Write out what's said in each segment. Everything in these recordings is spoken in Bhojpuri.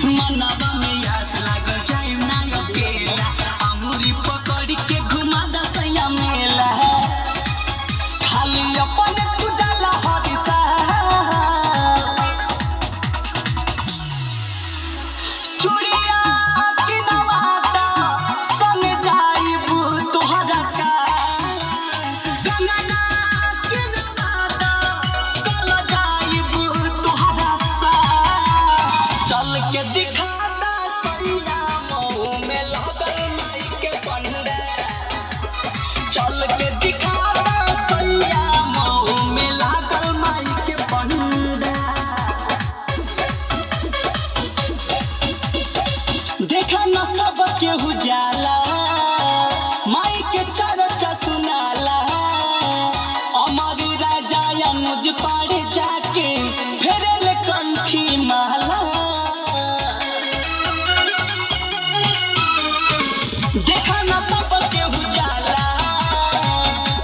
मनवा में यास लाग जाए ना अकेला अंगूरी पकड़ के घुमा दसैया मेला खाली अपन तुझला हरिसा चूड़िया की नवाता संग जाइब तोहरा का कंगना की नवाता कल जाइब तोहरा सा चल के दिखाता सैया मऊ में लागल माई के पंडा चल के दिखाता सैया मऊ में लागल माई के पंडा देखा न सब केहू जाला माई के चर्चा सुनाला अमर राजा अनुज पाड़े जाके फेरल कंठी माला देखा न सब केहू जाला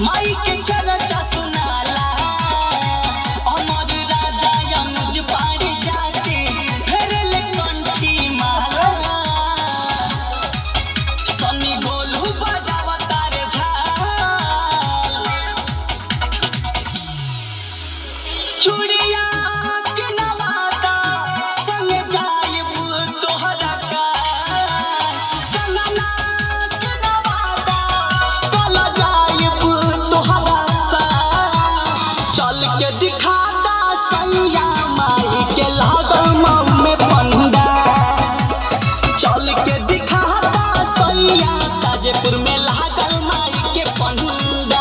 माई के चर्चा सुनाला अमर राजा अनुज पाड़े जाके फेरल कंठी माला सनी गोलू बजावा तारे झाल चूड़िया के नवाता संग जाइब तोहरा का कंगना के नवाता कल जाइब तोहरा सा चल के दिखाता सैया माई के लागल मऊ में पंडा चल के दिखाता सैया ताजेपुर में लागल माई के पंडा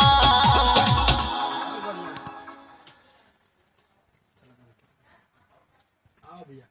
आओ भैया।